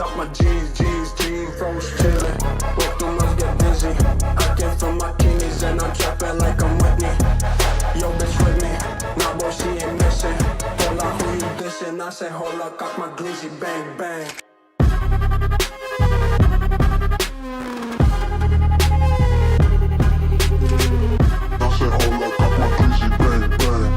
Suck my jeans, froze chillin'. Work too much, get busy. I came from my kidneys and I'm trapping like I'm Whitney. Yo, bitch with me, nah boy, she ain't missing. Hold up, who you dissing? I say, hold up, cock my glizzy, bang, bang. I say, hold up, cock my glizzy, bang, bang.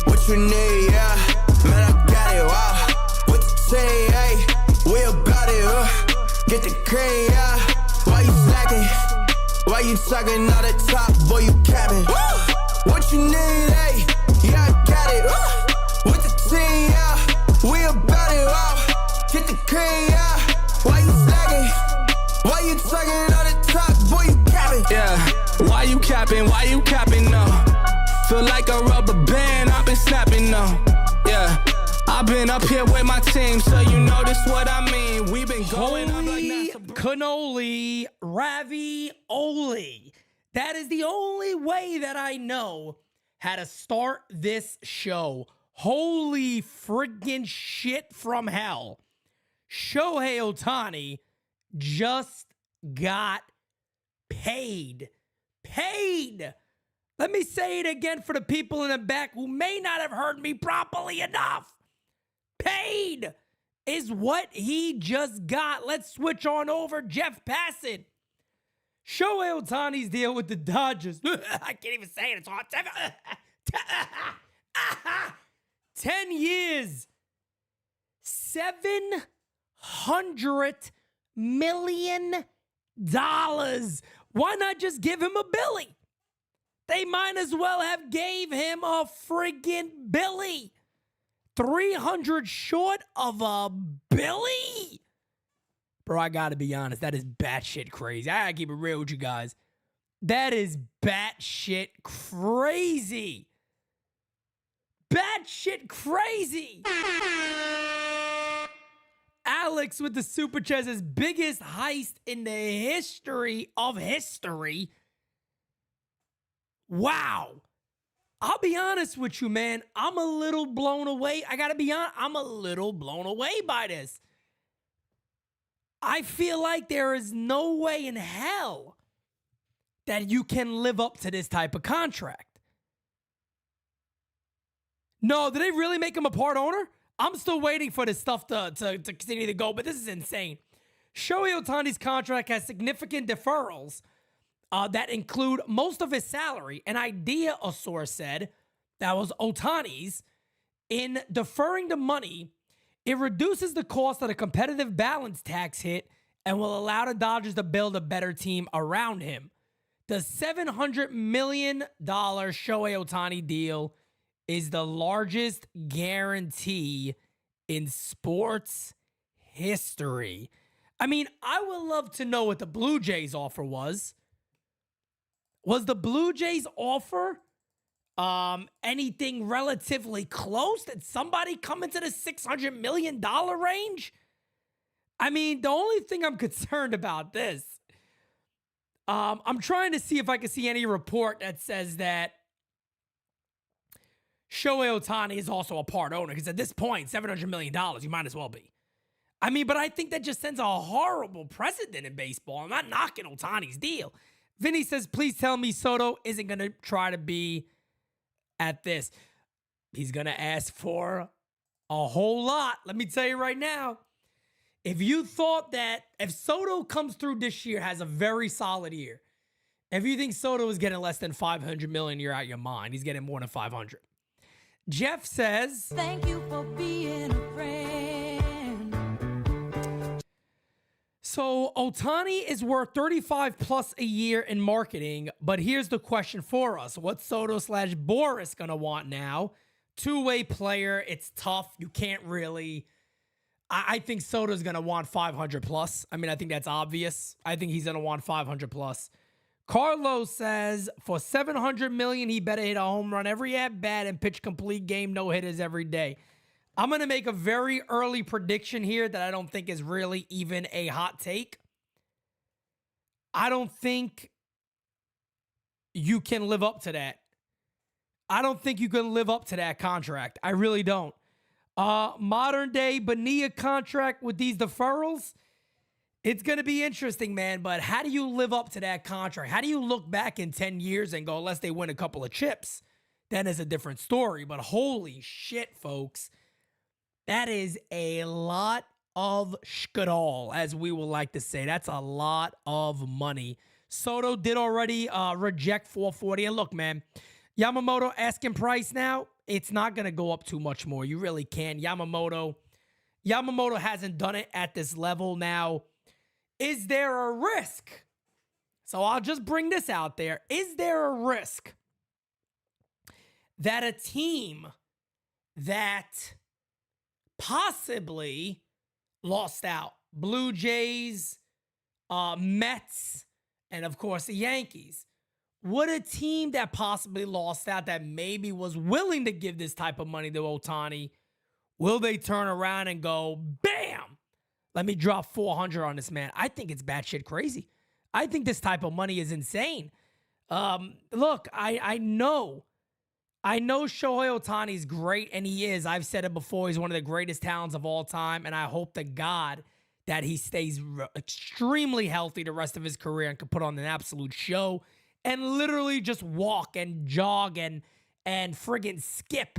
What you need, yeah, man, I got it, wow. What you say, hey, we about it, get the cream, yeah. Why you slacking? Why you talking all that top, boy, you capping? What you need, hey, yeah, I got it, with the team, yeah. We about it, wow. Get the cream, yeah. Why you slacking? Why you talking all that top, boy, you capping? Yeah, why you capping, no? Feel like a rubber band, I've been snapping now. Yeah, I've been up here with my team, so you know this what I mean. We've been going up like cannoli, ravioli. That is the only way that I know how to start this show. Holy friggin' shit from hell. Shohei Ohtani just got paid. Paid. Let me say it again for the people in the back who may not have heard me properly enough. Paid is what he just got. Let's switch on over. Jeff Passett. Shohei Ohtani's deal with the Dodgers. I can't even say it. It's hard. 10 years. $700 million. Why not just give him a Billy? They might as well have gave him a friggin' Billy. 300 short of a Billy? Bro, I gotta be honest. That is batshit crazy. I gotta keep it real with you guys. That is batshit crazy. Batshit crazy. Alex with the Super Chat says, biggest heist in the history of history. Wow. I'll be honest with you, man. I'm a little blown away. I gotta be honest. I'm a little blown away by this. I feel like there is no way in hell that you can live up to this type of contract. No, did they really make him a part owner? I'm still waiting for this stuff to continue to go, but this is insane. Shohei Ohtani's contract has significant deferrals that include most of his salary. An idea, a source said, that was Ohtani's. In deferring the money, it reduces the cost of the competitive balance tax hit and will allow the Dodgers to build a better team around him. The $700 million Shohei Ohtani deal is the largest guarantee in sports history. I mean, I would love to know what the Blue Jays offer was. Was the Blue Jays offer anything relatively close? Did somebody come into the $600 million range? I mean, the only thing I'm concerned about this, I'm trying to see if I can see any report that says that Shohei Ohtani is also a part owner, because at this point, $700 million, you might as well be. I mean, but I think that just sends a horrible precedent in baseball. I'm not knocking Ohtani's deal. Vinny says, please tell me Soto isn't going to try to be at this. He's going to ask for a whole lot. Let me tell you right now. If you thought that if Soto comes through this year, has a very solid year, if you think Soto is getting less than $500 million, you're out your mind. He's getting more than 500. Jeff says, thank you for being a friend. So Ohtani is worth 35 plus a year in marketing, but here's the question for us. What's Soto/Boris gonna want now? Two-way player, it's tough. You can't really. I think Soto's gonna want 500 plus. I mean, I think that's obvious. I think he's gonna want 500 plus. Carlos says for 700 million, he better hit a home run every at bat and pitch complete game, no hitters every day. I'm going to make a very early prediction here that I don't think is really even a hot take. I don't think you can live up to that. I don't think you can live up to that contract. I really don't. Modern day Bonilla contract with these deferrals, it's going to be interesting, man. But how do you live up to that contract? How do you look back in 10 years and go, unless they win a couple of chips, then it's a different story. But holy shit, folks. That is a lot of shkadal, as we would like to say. That's a lot of money. Soto did already reject 440. And look, man, Yamamoto asking price now, it's not going to go up too much more. You really can. Yamamoto hasn't done it at this level now. Is there a risk? So I'll just bring this out there. Is there a risk that a team that possibly lost out, Blue Jays, Mets, and of course the Yankees, would a team that possibly lost out that maybe was willing to give this type of money to Ohtani, will they turn around and go, bam, let me drop 400 on this man? I think it's batshit crazy. I think this type of money is insane. Look, I know Shohei Ohtani is great, and he is. I've said it before. He's one of the greatest talents of all time, and I hope to God that he stays extremely healthy the rest of his career and can put on an absolute show and literally just walk and jog and friggin' skip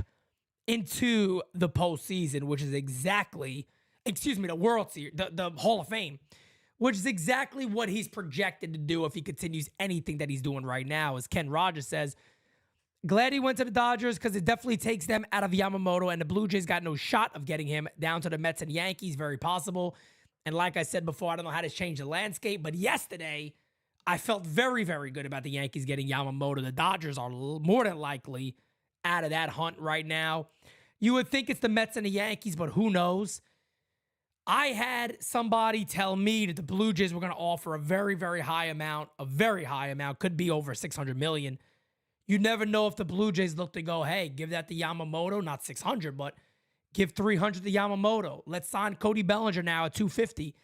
into the postseason, which is exactly, the World Series, the Hall of Fame, which is exactly what he's projected to do if he continues anything that he's doing right now. As Ken Rogers says, glad he went to the Dodgers because it definitely takes them out of Yamamoto, and the Blue Jays got no shot of getting him down to the Mets and Yankees. Very possible. And like I said before, I don't know how to change the landscape, but yesterday I felt very, very good about the Yankees getting Yamamoto. The Dodgers are more than likely out of that hunt right now. You would think it's the Mets and the Yankees, but who knows? I had somebody tell me that the Blue Jays were going to offer a very, very high amount, could be over $600 million. You never know if the Blue Jays look to go, hey, give that to Yamamoto, not 600, but give 300 to Yamamoto. Let's sign Cody Bellinger now at 250.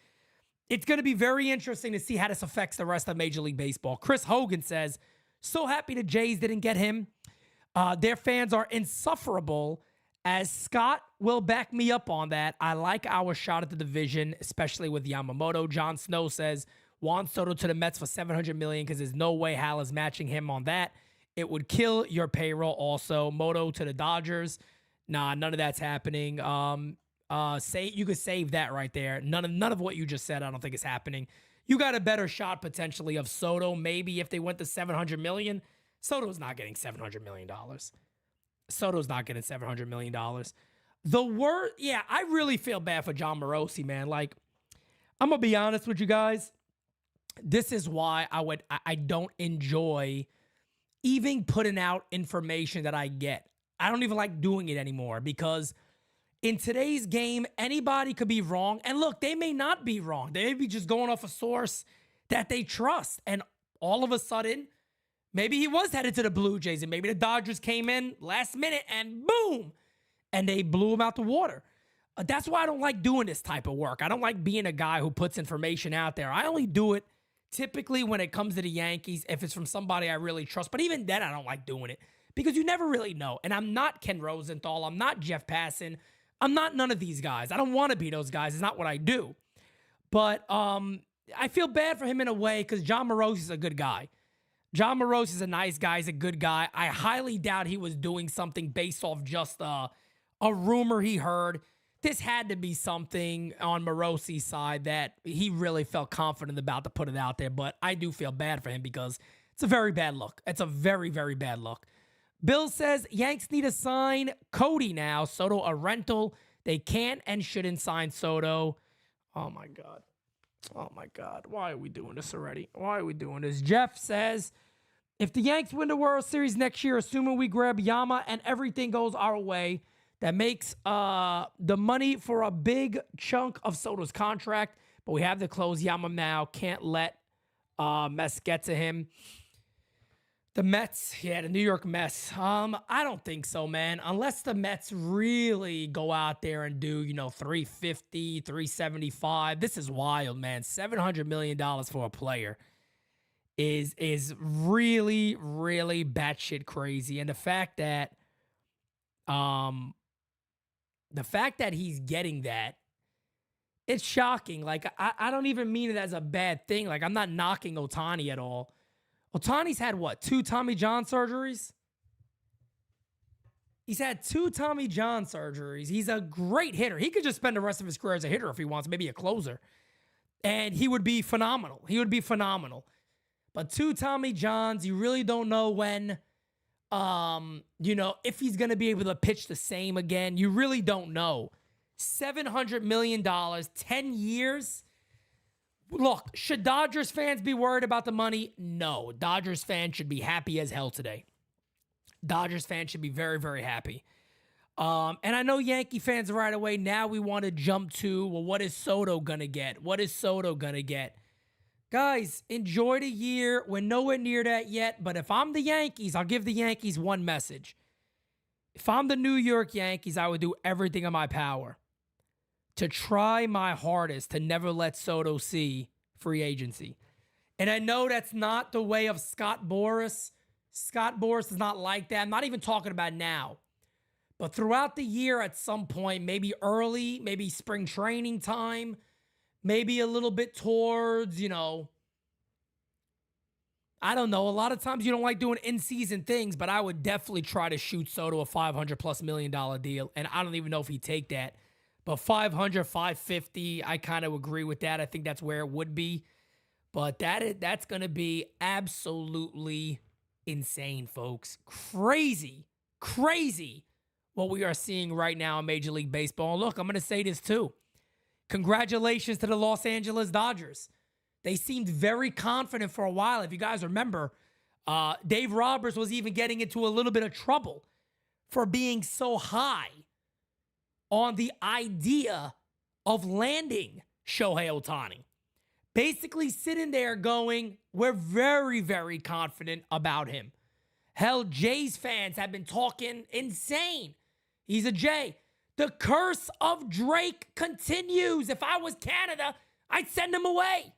It's going to be very interesting to see how this affects the rest of Major League Baseball. Chris Hogan says, so happy the Jays didn't get him. Their fans are insufferable, as Scott will back me up on that. I like our shot at the division, especially with Yamamoto. John Snow says, Juan Soto to the Mets for $700 million because there's no way Hal is matching him on that. It would kill your payroll also. Moto to the Dodgers. Nah, none of that's happening. You could save that right there. None of what you just said, I don't think is happening. You got a better shot potentially of Soto. Maybe if they went to $700 million. Soto's not getting $700 million. Soto's not getting $700 million. I really feel bad for John Morosi, man. Like, I'm going to be honest with you guys. This is why I don't enjoy even putting out information that I get. I don't even like doing it anymore because in today's game, anybody could be wrong. And look, they may not be wrong. They may be just going off a source that they trust. And all of a sudden, maybe he was headed to the Blue Jays and maybe the Dodgers came in last minute and boom, and they blew him out the water. That's why I don't like doing this type of work. I don't like being a guy who puts information out there. I only do it typically when it comes to the Yankees, if it's from somebody I really trust. But even then, I don't like doing it because you never really know. And I'm not Ken Rosenthal. I'm not Jeff Passan. I'm not none of these guys. I don't want to be those guys. It's not what I do. But I feel bad for him in a way because John Morosi is a good guy. John Morosi is a nice guy. He's a good guy. I highly doubt he was doing something based off just a rumor he heard. this had to be something on Morosi's side that he really felt confident about to put it out there. But I do feel bad for him because it's a very bad look. It's a very, very bad look. Bill says Yanks need to sign Cody now. Soto a rental. They can't and shouldn't sign Soto. Oh, my God. Oh, my God. Why are we doing this already? Why are we doing this? Jeff says, if the Yanks win the World Series next year, assuming we grab Yama and everything goes our way, that makes the money for a big chunk of Soto's contract. But we have to close Yama now. Can't let Mets get to him. The Mets, the New York Mets. I don't think so, man. Unless the Mets really go out there and do, 350, 375. This is wild, man. $700 million for a player is really, really batshit crazy. And the fact that he's getting that, it's shocking. Like, I don't even mean it as a bad thing. Like, I'm not knocking Ohtani at all. Ohtani's had, 2 Tommy John surgeries? He's had 2 Tommy John surgeries. He's a great hitter. He could just spend the rest of his career as a hitter if he wants, maybe a closer. And he would be phenomenal. But 2 Tommy Johns, you really don't know when, if he's going to be able to pitch the same again. You really don't know. $700 million, 10 years. Look, should Dodgers fans be worried about the money? No. Dodgers fans should be happy as hell today. Dodgers fans should be very, very happy. And I know Yankee fans right away, now we want to jump to, well, what is Soto going to get? What is Soto going to get? Guys, enjoy the year. We're nowhere near that yet. But if I'm the Yankees, I'll give the Yankees one message. If I'm the New York Yankees, I would do everything in my power to try my hardest to never let Soto see free agency. And I know that's not the way of Scott Boras. Scott Boras is not like that. I'm not even talking about now. But throughout the year at some point, maybe early, maybe spring training time, maybe a little bit towards, I don't know. A lot of times you don't like doing in-season things, but I would definitely try to shoot Soto a $500+ million deal. And I don't even know if he'd take that. But 500, 550, I kind of agree with that. I think that's where it would be. But that's going to be absolutely insane, folks. Crazy what we are seeing right now in Major League Baseball. And look, I'm going to say this too. Congratulations to the Los Angeles Dodgers. They seemed very confident for a while. If you guys remember, Dave Roberts was even getting into a little bit of trouble for being so high on the idea of landing Shohei Ohtani. Basically sitting there going, we're very, very confident about him. Hell, Jays fans have been talking insane. He's a Jay. The curse of Drake continues. If I was Canada, I'd send him away.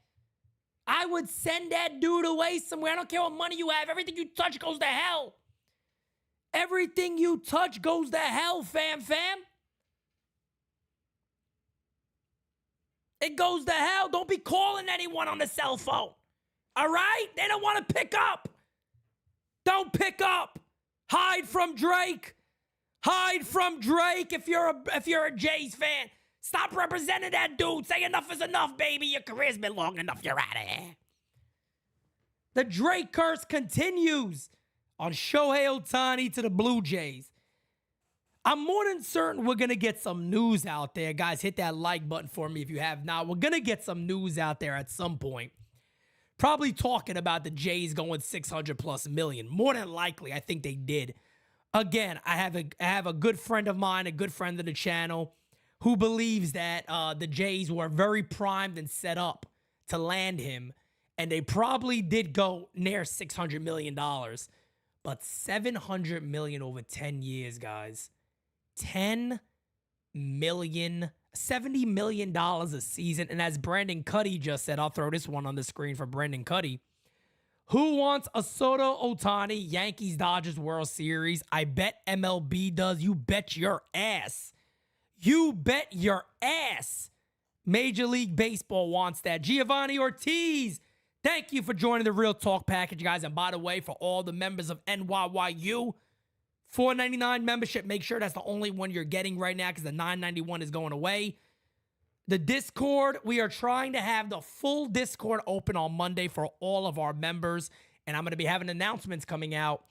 I would send that dude away somewhere. I don't care what money you have. Everything you touch goes to hell. Everything you touch goes to hell, fam. It goes to hell. Don't be calling anyone on the cell phone. All right? They don't want to pick up. Don't pick up. Hide from Drake. Hide from Drake if you're a Jays fan. Stop representing that dude. Say enough is enough, baby. Your career's been long enough. You're out of here. The Drake curse continues on Shohei Ohtani to the Blue Jays. I'm more than certain we're going to get some news out there. Guys, hit that like button for me if you have not. We're going to get some news out there at some point. Probably talking about the Jays going $600+ million. More than likely, I think they did. Again, I have a good friend of mine, a good friend of the channel, who believes that the Jays were very primed and set up to land him. And they probably did go near $600 million. But $700 million over 10 years, guys. $10 million, $70 million a season. And as Brandon Cuddy just said, I'll throw this one on the screen for Brandon Cuddy. Who wants a Soto Ohtani Yankees Dodgers World Series? I bet MLB does. You bet your ass. You bet your ass. Major League Baseball wants that. Giovanni Ortiz, thank you for joining the Real Talk package, guys. And by the way, for all the members of NYYU, $4.99 membership. Make sure that's the only one you're getting right now because the $9.91 is going away. The Discord, we are trying to have the full Discord open on Monday for all of our members. And I'm going to be having announcements coming out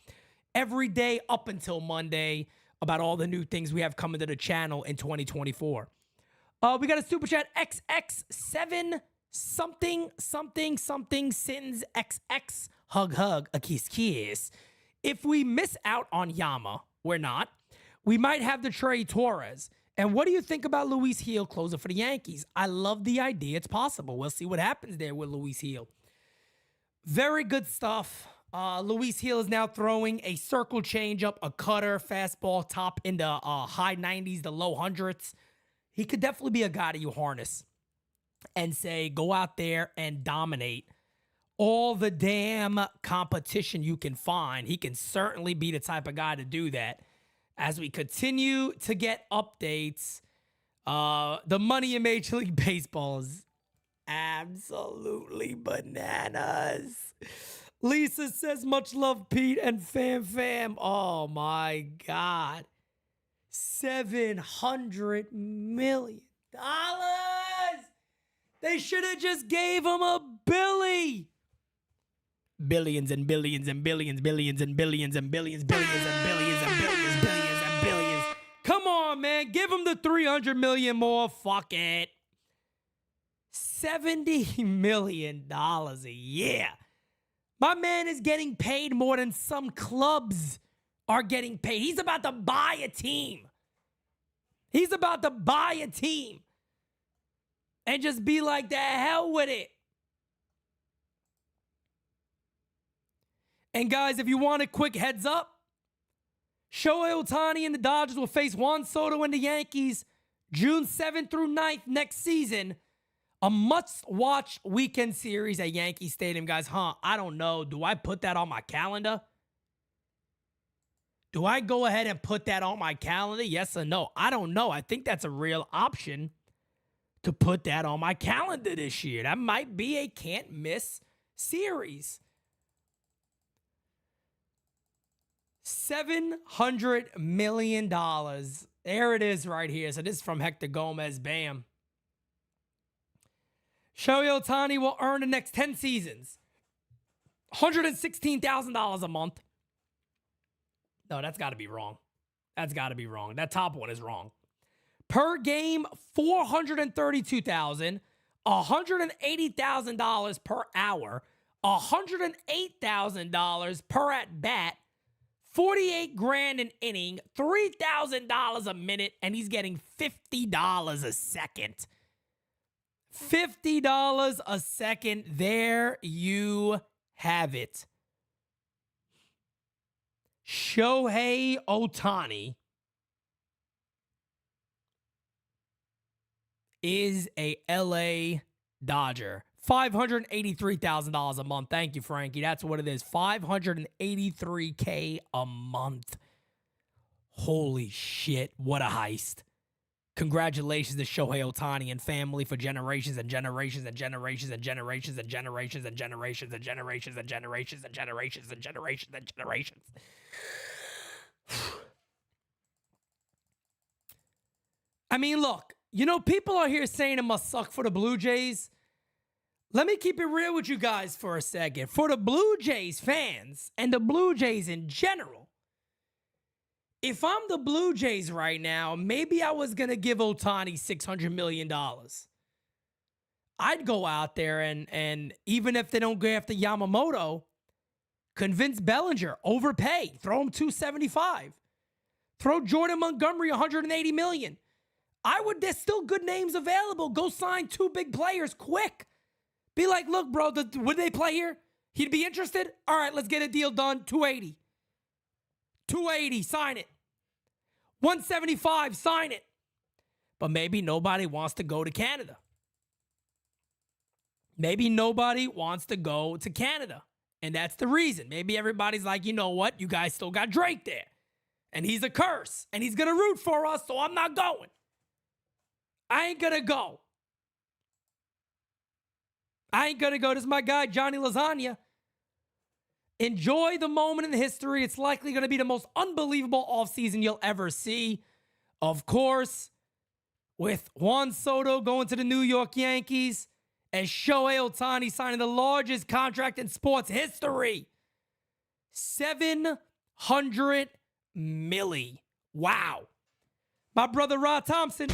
every day up until Monday about all the new things we have coming to the channel in 2024. We got a super chat, XX7 something sins XX hug a kiss. If we miss out on Yama, we're not. We might have to trade Torres. And what do you think about Luis Gil closer for the Yankees? I love the idea. It's possible. We'll see what happens there with Luis Gil. Very good stuff. Luis Gil is now throwing a circle changeup, a cutter, fastball, top in the high 90s, the low hundreds. He could definitely be a guy that you harness and say, go out there and dominate all the damn competition you can find. He can certainly be the type of guy to do that. As we continue to get updates, the money in Major League Baseball is absolutely bananas. Lisa says, much love, Pete and fam. Oh, my God. $700 million. They should have just gave him a Billy. Billions and billions and billions, billions and billions and billions, billions and billions and billions, billions and billions. Come on, man. Give him the $300 million more. Fuck it. $70 million a year. My man is getting paid more than some clubs are getting paid. He's about to buy a team. He's about to buy a team. And just be like, the hell with it. And guys, if you want a quick heads up, Shohei Ohtani and the Dodgers will face Juan Soto and the Yankees June 7th through 9th next season. A must-watch weekend series at Yankee Stadium, guys. I don't know. Do I put that on my calendar? Do I go ahead and put that on my calendar? Yes or no? I don't know. I think that's a real option to put that on my calendar this year. That might be a can't-miss series. $700 million. There it is right here. So this is from Hector Gomez. Bam. Shohei Ohtani will earn the next 10 seasons $116,000 a month. No, that's got to be wrong. That's got to be wrong. That top one is wrong. Per game, $432,000, $180,000 per hour, $108,000 per at bat, $48,000 an inning, $3,000 a minute, and he's getting $50 a second. $50 a second. There you have it. Shohei Ohtani is a LA Dodger. $583,000 a month. Thank you, Frankie. That's what it is. $583K a month. Holy shit. What a heist. Congratulations to Shohei Ohtani and family for generations and generations and generations and generations and generations and generations and generations and generations and generations and generations and generations. I mean, look, you know, people are here saying it must suck for the Blue Jays. Let me keep it real with you guys for a second. For the Blue Jays fans and the Blue Jays in general, if I'm the Blue Jays right now, maybe I was going to give Ohtani $600 million. I'd go out there and even if they don't go after Yamamoto, convince Bellinger, overpay, throw him $275. Throw Jordan Montgomery $180 million. There's still good names available. Go sign two big players quick. Be like, look, bro, would they play here? He'd be interested? All right, let's get a deal done. $280. $280, sign it. $175, sign it. But maybe nobody wants to go to Canada. Maybe nobody wants to go to Canada. And that's the reason. Maybe everybody's like, you know what? You guys still got Drake there. And he's a curse. And he's going to root for us, so I'm not going. I ain't going to go. This is my guy, Johnny Lasagna. Enjoy the moment in history. It's likely going to be the most unbelievable offseason you'll ever see. Of course, with Juan Soto going to the New York Yankees and Shohei Ohtani signing the largest contract in sports history. $700 million. Wow. My brother Rod Thompson.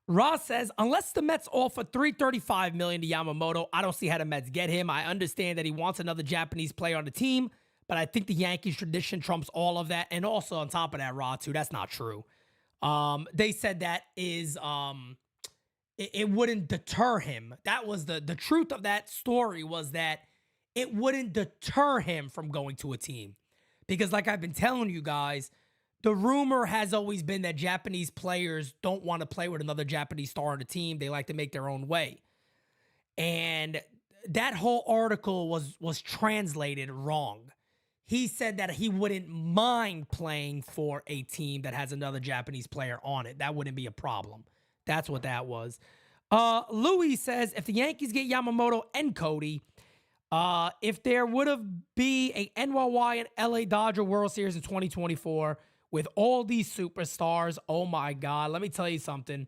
Ross says, unless the Mets offer $335 million to Yamamoto, I don't see how the Mets get him. I understand that he wants another Japanese player on the team, but I think the Yankees tradition trumps all of that. And also on top of that, Ross, too, that's not true. They said that is it wouldn't deter him. That was the truth of that story, was that it wouldn't deter him from going to a team. Because like I've been telling you guys, the rumor has always been that Japanese players don't want to play with another Japanese star on the team. They like to make their own way. And that whole article was translated wrong. He said that he wouldn't mind playing for a team that has another Japanese player on it. That wouldn't be a problem. That's what that was. Louis says, if the Yankees get Yamamoto and Cody, if there would have be a NYY and LA Dodger World Series in 2024 with all these superstars, oh my God, let me tell you something.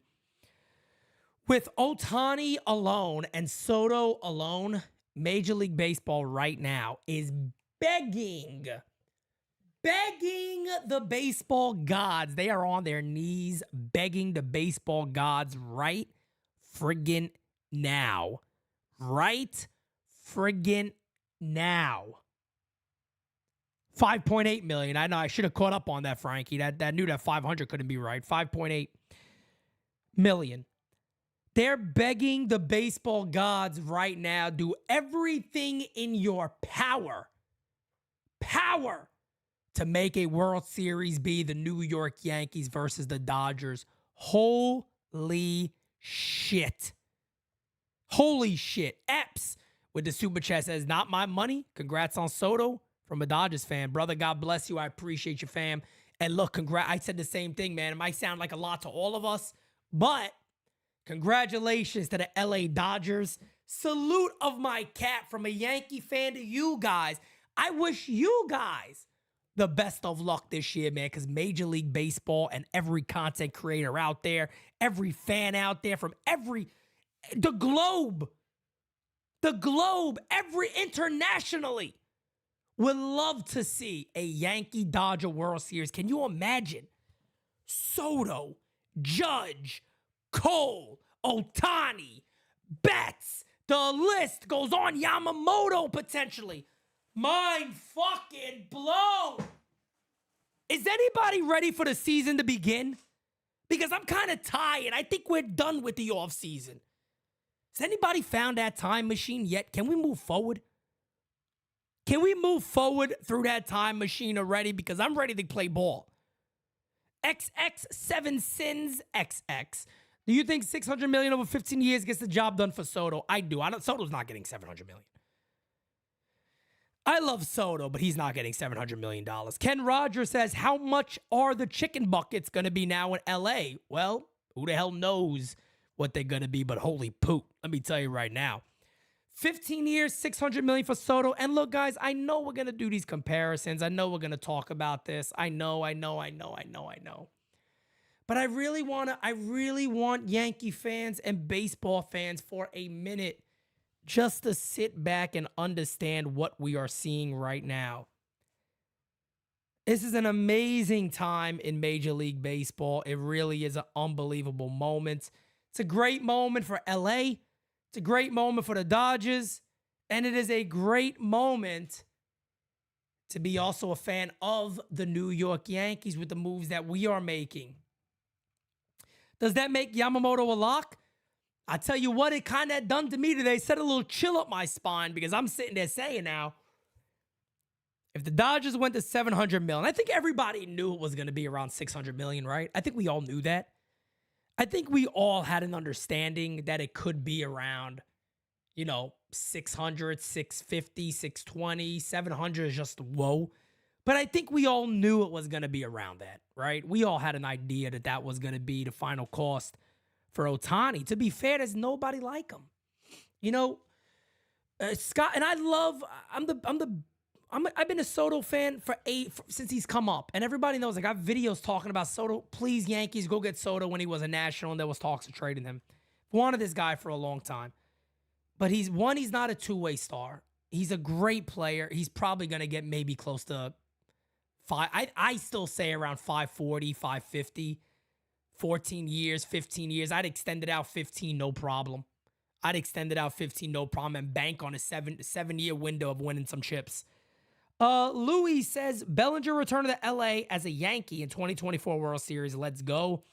With Ohtani alone and Soto alone, Major League Baseball right now is begging the baseball gods. They are on their knees begging the baseball gods right friggin' now. Right friggin' now. 5.8 million. I know I should have caught up on that, Frankie. That knew that 500 couldn't be right. 5.8 million. They're begging the baseball gods right now, do everything in your power to make a World Series be the New York Yankees versus the Dodgers. Holy shit. Holy shit. Epps with the super chat says, not my money. Congrats on Soto from a Dodgers fan. Brother, God bless you. I appreciate you, fam. And look, I said the same thing, man. It might sound like a lot to all of us, but congratulations to the LA Dodgers. Salute of my cap from a Yankee fan to you guys. I wish you guys the best of luck this year, man, because Major League Baseball and every content creator out there, every fan out there from the globe, internationally would love to see a Yankee-Dodger World Series. Can you imagine? Soto, Judge, Cole, Ohtani, Betts, the list goes on. Yamamoto potentially. Mind fucking blown. Is anybody ready for the season to begin? Because I'm kind of tired. I think we're done with the offseason. Has anybody found that time machine yet? Can we move forward? Can we move forward through that time machine already? Because I'm ready to play ball. XX7 Sins XX. Do you think $600 million over 15 years gets the job done for Soto? I do. Soto's not getting $700 million. I love Soto, but he's not getting $700 million. Ken Rogers says, how much are the chicken buckets going to be now in LA? Well, who the hell knows what they're going to be, but holy poop. Let me tell you right now. 15 years, $600 million for Soto. And look, guys, I know we're going to do these comparisons. I know we're going to talk about this. I know. But I really want Yankee fans and baseball fans for a minute just to sit back and understand what we are seeing right now. This is an amazing time in Major League Baseball. It really is an unbelievable moment. It's a great moment for LA. It's a great moment for the Dodgers. And it is a great moment to be also a fan of the New York Yankees with the moves that we are making. Does that make Yamamoto a lock? I tell you what, it kind of done to me today. Set a little chill up my spine because I'm sitting there saying now, if the Dodgers went to $700 million, I think everybody knew it was going to be around $600 million, right? I think we all knew that. I think we all had an understanding that it could be around, 600, 650, 620, 700 is just low. But I think we all knew it was going to be around that, right? We all had an idea that was going to be the final cost for Ohtani. To be fair, there's nobody like him. You know, Scott, and I've been a Soto fan since he's come up, and everybody knows. I got videos talking about Soto. Please, Yankees, go get Soto when he was a national, and there was talks of trading him. Wanted this guy for a long time, but he's not a two-way star. He's a great player. He's probably going to get maybe close to I still say around 540, 550, 14 years, 15 years. I'd extend it out 15, no problem. And bank on a seven-year window of winning some chips. Louis says, Bellinger returned to LA as a Yankee in 2024 World Series. Let's go.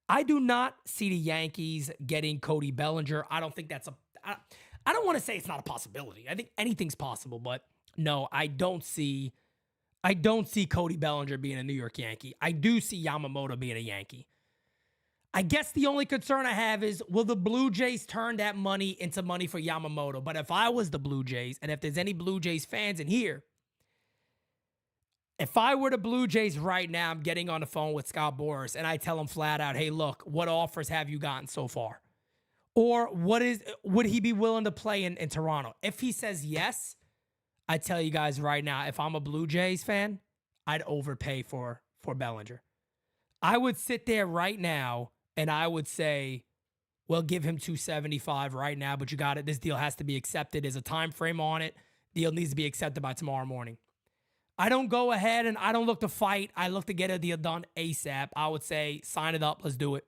I do not see the Yankees getting Cody Bellinger. I don't think that's I don't want to say it's not a possibility. I think anything's possible, but no, I don't see Cody Bellinger being a New York Yankee. I do see Yamamoto being a Yankee. I guess the only concern I have is, will the Blue Jays turn that money into money for Yamamoto? But if I was the Blue Jays, and if there's any Blue Jays fans in here, if I were the Blue Jays right now, I'm getting on the phone with Scott Boras, and I tell him flat out, hey, look, what offers have you gotten so far? Or would he be willing to play in Toronto? If he says yes, I tell you guys right now, if I'm a Blue Jays fan, I'd overpay for Bellinger. I would sit there right now and I would say, well, give him $275 right now, but you got it. This deal has to be accepted. There's a time frame on it. Deal needs to be accepted by tomorrow morning. I don't go ahead and I don't look to fight. I look to get a deal done ASAP. I would say, sign it up. Let's do it.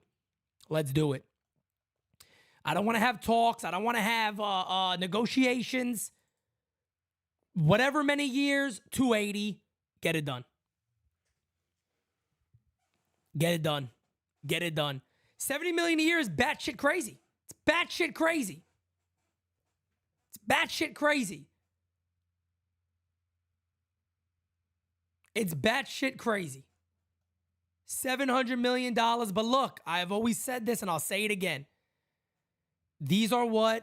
Let's do it. I don't want to have talks. I don't want to have negotiations. Whatever many years, 280, get it done. Get it done. Get it done. 70 million a year is batshit crazy. It's batshit crazy. It's batshit crazy. It's batshit crazy. $700 million. But look, I've always said this and I'll say it again. These are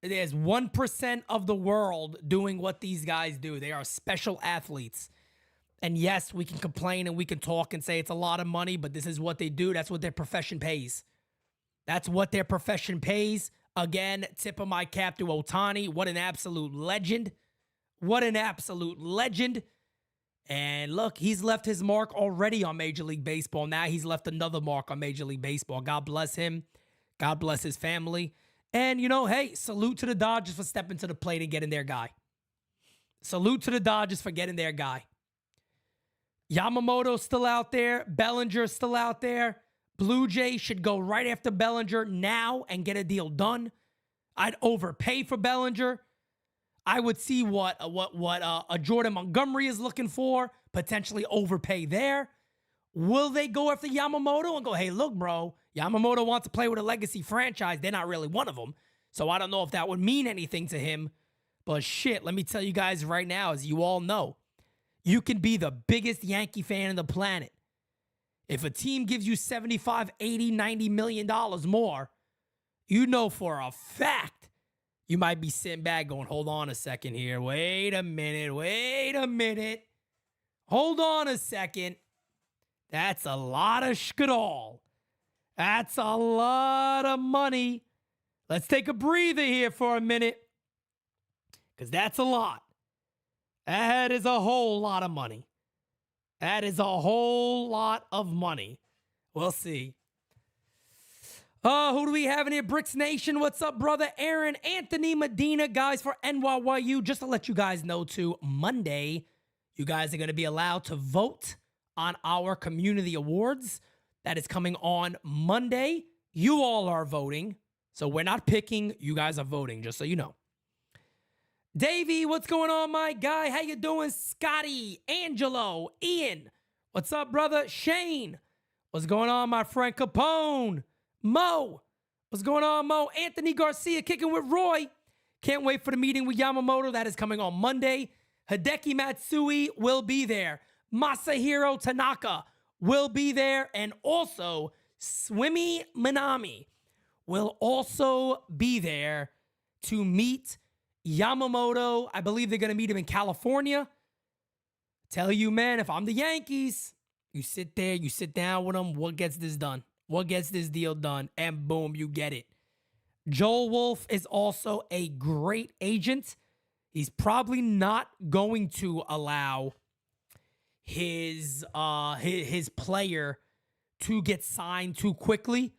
there's 1% of the world doing what these guys do. They are special athletes. And yes, we can complain and we can talk and say it's a lot of money, but this is what they do. That's what their profession pays. That's what their profession pays. Again, tip of my cap to Ohtani. What an absolute legend. What an absolute legend. And look, he's left his mark already on Major League Baseball. Now he's left another mark on Major League Baseball. God bless him. God bless his family. And, you know, hey, salute to the Dodgers for stepping to the plate and getting their guy. Salute to the Dodgers for getting their guy. Yamamoto's still out there. Bellinger's still out there. Blue Jays should go right after Bellinger now and get a deal done. I'd overpay for Bellinger. I would see what a Jordan Montgomery is looking for, potentially overpay there. Will they go after Yamamoto and go, hey, look, bro, Yamamoto wants to play with a legacy franchise. They're not really one of them. So I don't know if that would mean anything to him. But shit, let me tell you guys right now, as you all know, you can be the biggest Yankee fan on the planet. If a team gives you $75, $80, $90 million more, you know for a fact you might be sitting back going, hold on a second here. Wait a minute. Hold on a second. That's a lot of shkadal. That's a lot of money. Let's take a breather here for a minute. Because that's a lot. That is a whole lot of money. That is a whole lot of money. We'll see. Who do we have in here? Bricks Nation. What's up, brother? Aaron, Anthony Medina, guys, for NYYU. Just to let you guys know, too, Monday, you guys are going to be allowed to vote on our community awards. That is coming on Monday. You all are voting. So we're not picking. You guys are voting, just so you know. Davey, what's going on, my guy? How you doing? Scotty, Angelo, Ian. What's up, brother? Shane. What's going on, my friend? Capone. Mo. What's going on, Mo? Anthony Garcia kicking with Roy. Can't wait for the meeting with Yamamoto. That is coming on Monday. Hideki Matsui will be there. Masahiro Tanaka will be there. And also, Swimi Minami will also be there to meet Yamamoto. I believe they're going to meet him in California. Tell you, man, if I'm the Yankees, you sit there, you sit down with them. What gets this done? What gets this deal done? And boom, you get it. Joel Wolf is also a great agent. He's probably not going to allow his player to get signed too quickly.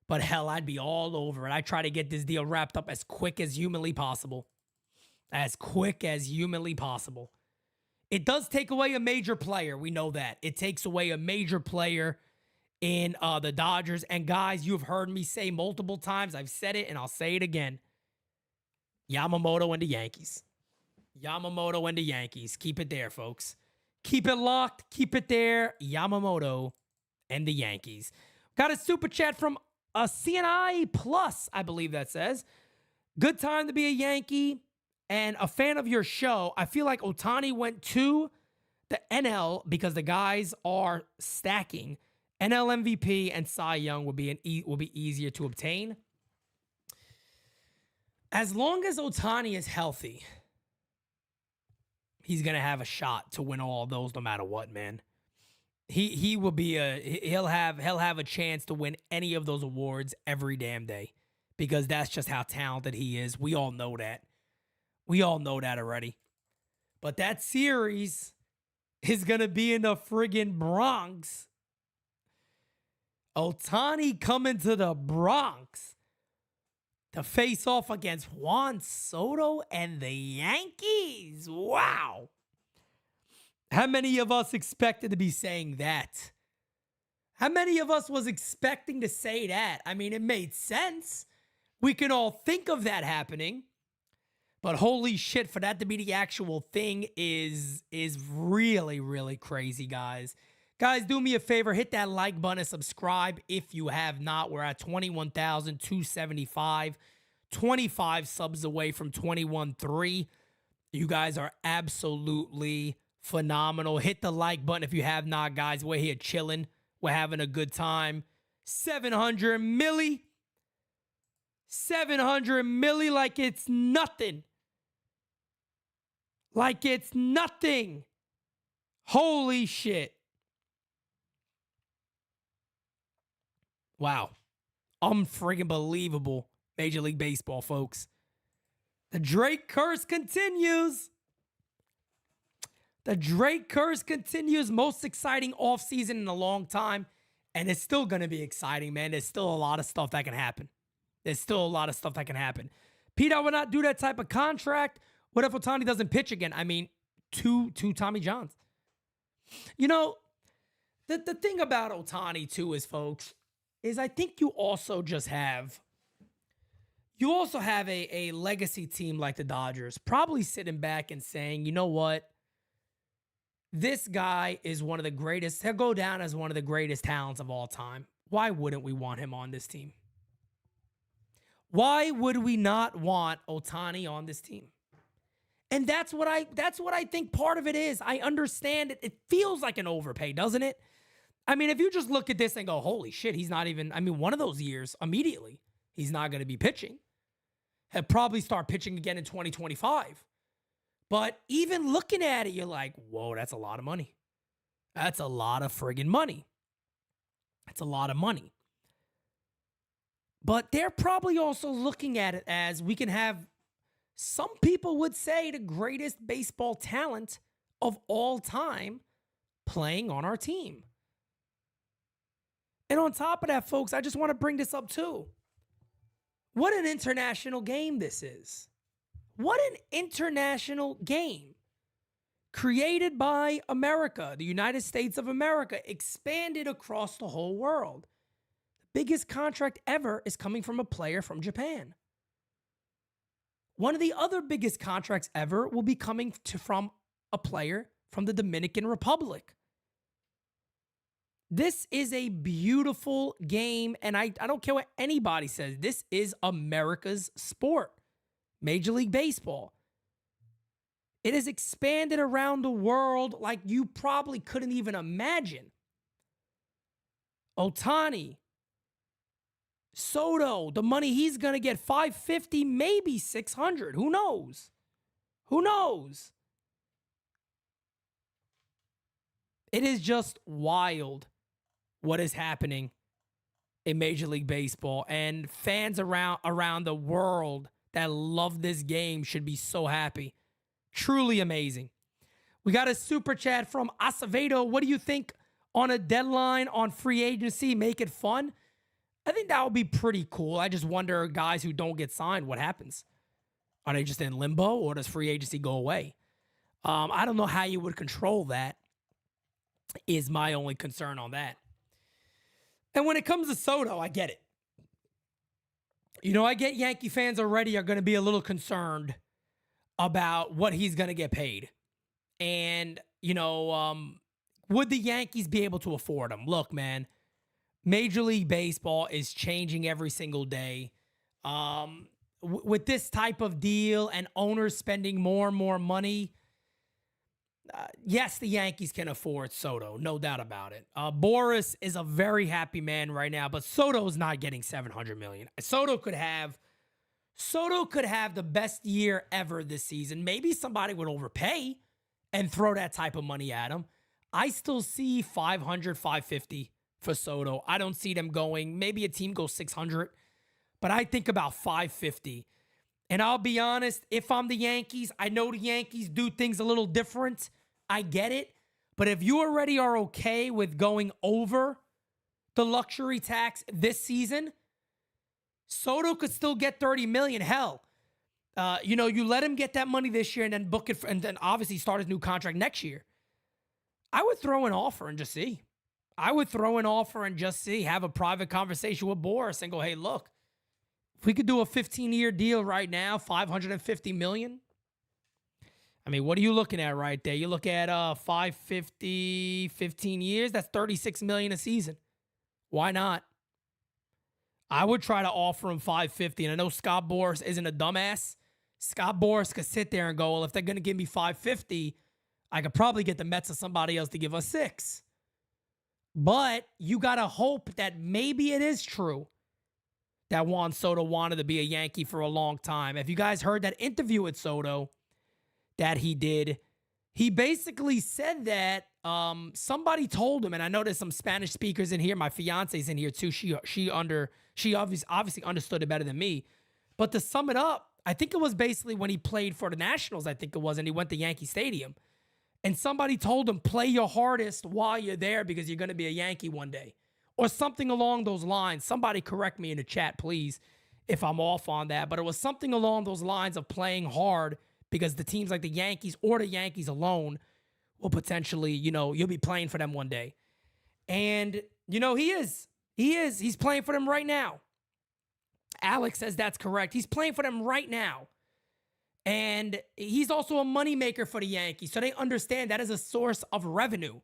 But hell, I'd be all over it. I try to get this deal wrapped up as quick as humanly possible. As quick as humanly possible. It does take away a major player. We know that. It takes away a major player in the Dodgers. And guys, you've heard me say multiple times. I've said it and I'll say it again. Yamamoto and the Yankees. Yamamoto and the Yankees. Keep it there, folks. Keep it locked. Keep it there. Yamamoto and the Yankees. Got a super chat from a CNI Plus, I believe that says. Good time to be a Yankee and a fan of your show. I feel like Ohtani went to the NL because the guys are stacking. NL MVP and Cy Young will be easier to obtain. As long as Ohtani is healthy, he's gonna have a shot to win all of those no matter what, man. He'll have a chance to win any of those awards every damn day because that's just how talented he is. We all know that. We all know that already. But that series is gonna be in the friggin' Bronx. Ohtani coming to the Bronx to face off against Juan Soto and the Yankees. Wow. How many of us expected to be saying that? How many of us was expecting to say that? I mean, it made sense. We can all think of that happening. But holy shit, for that to be the actual thing is really, really crazy, guys. Guys, do me a favor. Hit that like button and subscribe if you have not. We're at 21,275. 25 subs away from 21,300. You guys are absolutely phenomenal. Hit the like button if you have not, guys. We're here chilling. We're having a good time. 700 milli. 700 milli like it's nothing. Like it's nothing. Holy shit. Wow. Unfriggin' believable. Major League Baseball, folks. The Drake curse continues. The Drake curse continues. Most exciting offseason in a long time. And it's still going to be exciting, man. There's still a lot of stuff that can happen. There's still a lot of stuff that can happen. Pete, I would not do that type of contract. What if Ohtani doesn't pitch again? I mean, two Tommy Johns. You know, the thing about Ohtani, too, is, folks, is I think you also have a legacy team like the Dodgers probably sitting back and saying, you know what? This guy is one of the greatest. He'll go down as one of the greatest talents of all time. Why wouldn't we want him on this team? Why would we not want Ohtani on this team? And that's what I think part of it is. I understand it. It feels like an overpay, doesn't it? I mean, if you just look at this and go, holy shit, he's not even, I mean, one of those years, immediately, he's not going to be pitching. He'll probably start pitching again in 2025. But even looking at it, you're like, whoa, that's a lot of money. That's a lot of friggin' money. That's a lot of money. But they're probably also looking at it as we can have, some people would say, the greatest baseball talent of all time playing on our team. And on top of that, folks, I just want to bring this up too. What an international game this is. What an international game. Created by America, the United States of America, expanded across the whole world. The biggest contract ever is coming from a player from Japan. One of the other biggest contracts ever will be coming from a player from the Dominican Republic. This is a beautiful game, and I don't care what anybody says. This is America's sport, Major League Baseball. It has expanded around the world like you probably couldn't even imagine. Ohtani, Soto, the money he's going to get, $550, maybe $600. Who knows? Who knows? It is just wild what is happening in Major League Baseball, and fans around the world that love this game should be so happy. Truly amazing. We got a super chat from Acevedo. What do you think on a deadline on free agency? Make it fun. I think that would be pretty cool. I just wonder, guys who don't get signed, what happens? Are they just in limbo, or does free agency go away? I don't know how you would control that, is my only concern on that. And when it comes to Soto, I get it. I get Yankee fans already are going to be a little concerned about what he's going to get paid. And, would the Yankees be able to afford him? Look, man, Major League Baseball is changing every single day. With this type of deal and owners spending more and more money, yes, the Yankees can afford Soto, no doubt about it. Boris is a very happy man right now, but Soto's not getting $700 million. Soto could have the best year ever this season. Maybe somebody would overpay and throw that type of money at him. I still see 500, 550 for Soto. I don't see them going. Maybe a team goes 600, but I think about 550. And I'll be honest, if I'm the Yankees, I know the Yankees do things a little different. I get it. But if you already are okay with going over the luxury tax this season, Soto could still get $30 million. Hell, you let him get that money this year and then book it and then obviously start his new contract next year. I would throw an offer and just see. Have a private conversation with Boris and go, hey, look, if we could do a 15-year deal right now, $550 million. I mean, what are you looking at right there? You look at 550, 15 years, that's $36 million a season. Why not? I would try to offer him 550, and I know Scott Boras isn't a dumbass. Scott Boras could sit there and go, well, if they're going to give me 550, I could probably get the Mets or somebody else to give us 6. But you got to hope that maybe it is true that Juan Soto wanted to be a Yankee for a long time. If you guys heard that interview with Soto that he did, he basically said that somebody told him, and I know there's some Spanish speakers in here. My fiance's in here too. She obviously understood it better than me. But to sum it up, I think it was basically when he played for the Nationals, and he went to Yankee Stadium. And somebody told him, play your hardest while you're there because you're going to be a Yankee one day. Or something along those lines. Somebody correct me in the chat, please, if I'm off on that. But it was something along those lines of playing hard because the teams like the Yankees or the Yankees alone will potentially, you'll be playing for them one day. And, he is. He's playing for them right now. Alex says that's correct. He's playing for them right now. And he's also a moneymaker for the Yankees. So they understand that is a source of revenue.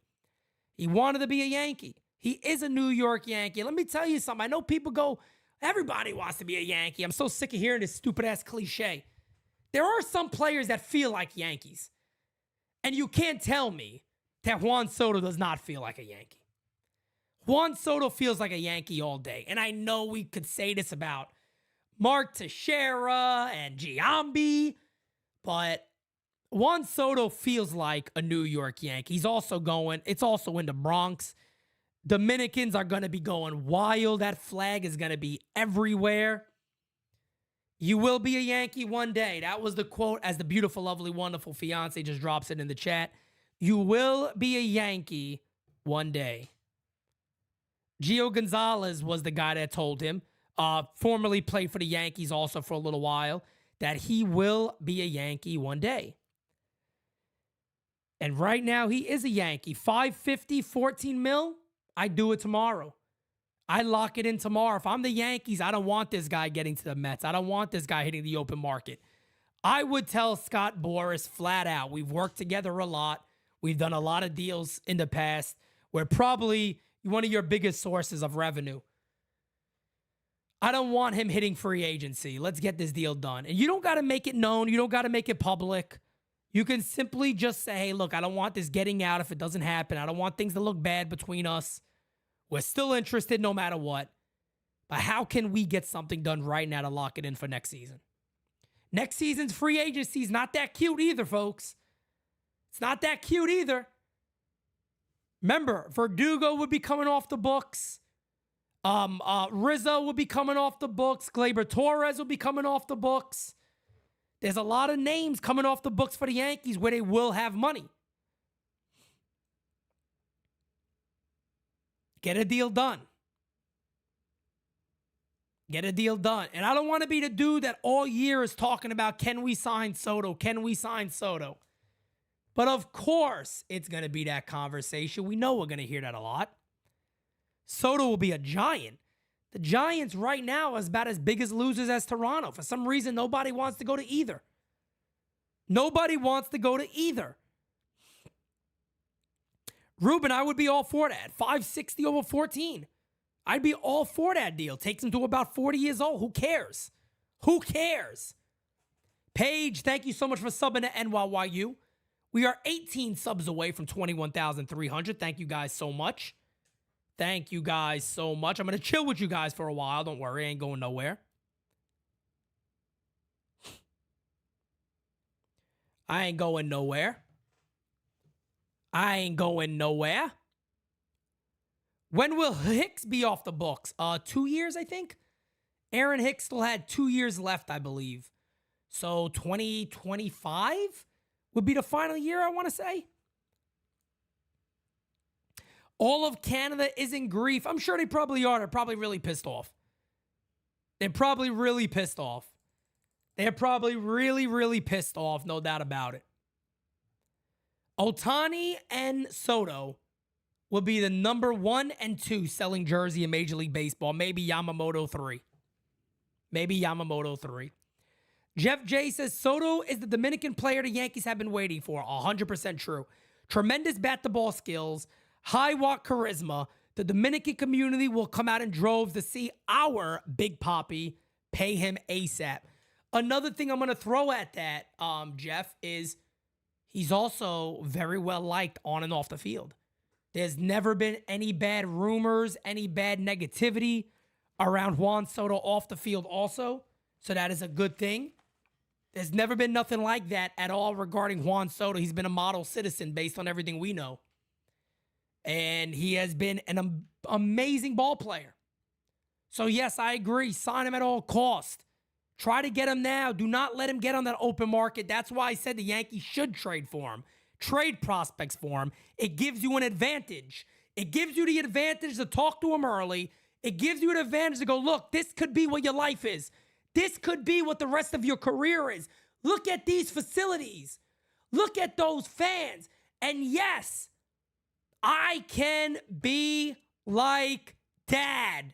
He wanted to be a Yankee. He is a New York Yankee. Let me tell you something. I know people go, everybody wants to be a Yankee. I'm so sick of hearing this stupid-ass cliche. There are some players that feel like Yankees. And you can't tell me that Juan Soto does not feel like a Yankee. Juan Soto feels like a Yankee all day. And I know we could say this about Mark Teixeira and Giambi, but Juan Soto feels like a New York Yankee. It's also in the Bronx. Dominicans are going to be going wild. That flag is going to be everywhere. You will be a Yankee one day. That was the quote as the beautiful, lovely, wonderful fiance just drops it in the chat. You will be a Yankee one day. Gio Gonzalez was the guy that told him, formerly played for the Yankees also for a little while, that he will be a Yankee one day. And right now, he is a Yankee. 550, 14 mil, I do it tomorrow. I lock it in tomorrow. If I'm the Yankees, I don't want this guy getting to the Mets. I don't want this guy hitting the open market. I would tell Scott Boras flat out, we've worked together a lot. We've done a lot of deals in the past. We're probably one of your biggest sources of revenue. I don't want him hitting free agency. Let's get this deal done. And you don't got to make it known. You don't got to make it public. You can simply just say, hey, look, I don't want this getting out if it doesn't happen. I don't want things to look bad between us. We're still interested no matter what. But how can we get something done right now to lock it in for next season? Next season's free agency is not that cute either, folks. It's not that cute either. Remember, Verdugo would be coming off the books. Rizzo will be coming off the books. Gleyber Torres will be coming off the books. There's a lot of names coming off the books for the Yankees where they will have money. Get a deal done. Get a deal done. And I don't want to be the dude that all year is talking about, can we sign Soto? Can we sign Soto? But of course, it's going to be that conversation. We know we're going to hear that a lot. Soto will be a giant. The Giants right now are about as big as losers as Toronto. For some reason, nobody wants to go to either. Nobody wants to go to either. Ruben, I would be all for that. 560 over 14. I'd be all for that deal. Takes him to about 40 years old. Who cares? Who cares? Paige, thank you so much for subbing to NYYU. We are 18 subs away from 21,300. Thank you guys so much. Thank you guys so much. I'm going to chill with you guys for a while. Don't worry. I ain't going nowhere. I ain't going nowhere. I ain't going nowhere. When will Hicks be off the books? 2 years, I think. Aaron Hicks still had 2 years left, I believe. So 2025 would be the final year, I want to say. All of Canada is in grief. I'm sure they probably are. They're probably really pissed off. They're probably really pissed off. They're probably really, really pissed off. No doubt about it. Ohtani and Soto will be the number 1 and 2 selling jersey in Major League Baseball. Maybe Yamamoto 3. Maybe Yamamoto 3. Jeff J says, Soto is the Dominican player the Yankees have been waiting for. 100% true. Tremendous bat-to-ball skills. High walk charisma. The Dominican community will come out in droves to see our Big Papi. Pay him ASAP. Another thing I'm going to throw at that, Jeff, is he's also very well liked on and off the field. There's never been any bad rumors, any bad negativity around Juan Soto off the field also. So that is a good thing. There's never been nothing like that at all regarding Juan Soto. He's been a model citizen based on everything we know. And he has been an amazing ball player. So yes, I agree. Sign him at all cost. Try to get him now. Do not let him get on that open market. That's why I said the Yankees should trade for him. Trade prospects for him. It gives you an advantage. It gives you the advantage to talk to him early. It gives you an advantage to go, look, this could be what your life is. This could be what the rest of your career is. Look at these facilities. Look at those fans. And yes, I can be like Dad.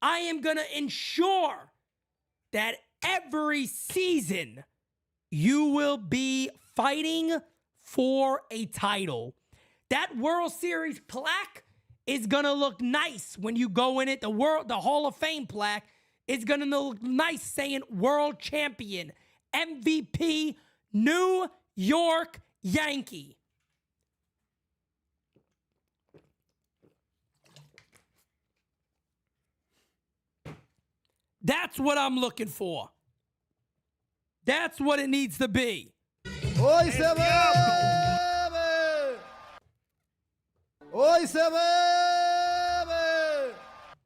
I am going to ensure that every season you will be fighting for a title. That World Series plaque is going to look nice when you go in it. The Hall of Fame plaque is going to look nice saying World Champion, MVP, New York Yankee. That's what I'm looking for. That's what it needs to be. Hoy se bebe. Hoy se bebe.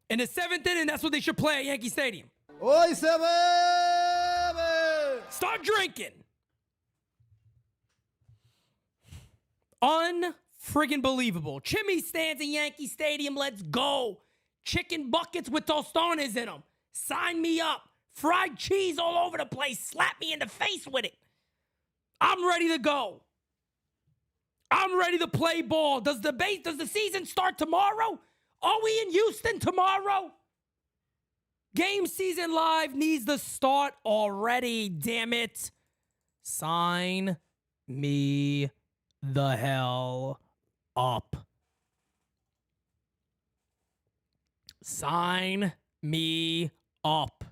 In the 7th inning, that's what they should play at Yankee Stadium. Hoy se bebe. Start drinking. Unfriggin' believable. Chimney stands in Yankee Stadium. Let's go. Chicken buckets with tostones in them. Sign me up. Fried cheese all over the place. Slap me in the face with it. I'm ready to go. I'm ready to play ball. Does the season start tomorrow? Are we in Houston tomorrow? Game season live needs to start already, damn it. Sign me the hell up. Sign me up.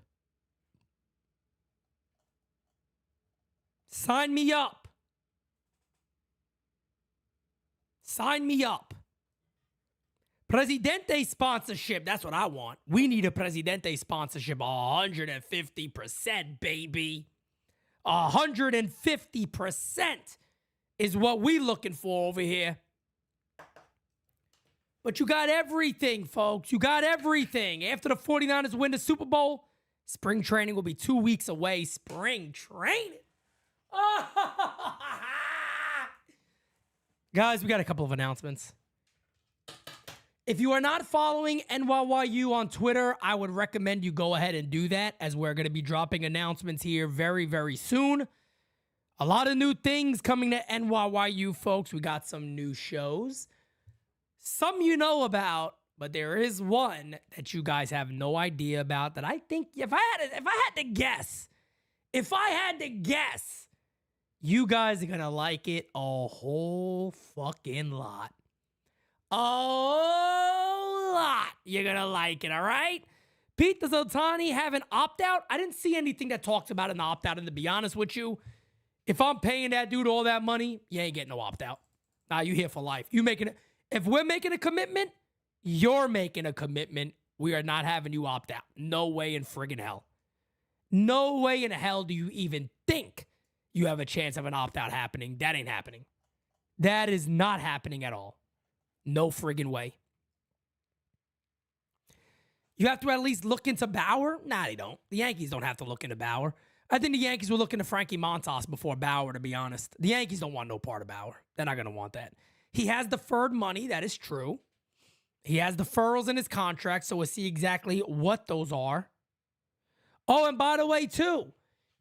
Sign me up. Sign me up. Presidente sponsorship. That's what I want. We need a Presidente sponsorship. 150%, baby. 150% is what we looking for over here. But you got everything, folks. You got everything. After the 49ers win the Super Bowl, spring training will be 2 weeks away. Spring training. Guys, we got a couple of announcements. If you are not following NYYU on Twitter, I would recommend you go ahead and do that, as we're going to be dropping announcements here very, very soon. A lot of new things coming to NYYU, folks. We got some new shows. Some you know about, but there is one that you guys have no idea about that I think if I had to guess, you guys are gonna like it a whole fucking lot. A lot. You're gonna like it, all right? Pete, does Ohtani have an opt-out? I didn't see anything that talks about an opt-out, and to be honest with you, if I'm paying that dude all that money, you ain't getting no opt-out. Nah, you here for life. You making it. If we're making a commitment, you're making a commitment. We are not having you opt out. No way in friggin' hell. No way in hell do you even think you have a chance of an opt-out happening. That ain't happening. That is not happening at all. No friggin' way. You have to at least look into Bauer? Nah, they don't. The Yankees don't have to look into Bauer. I think the Yankees will look into Frankie Montas before Bauer, to be honest. The Yankees don't want no part of Bauer. They're not going to want that. He has deferred money. That is true. He has deferrals in his contract, so we'll see exactly what those are. Oh, and by the way, too,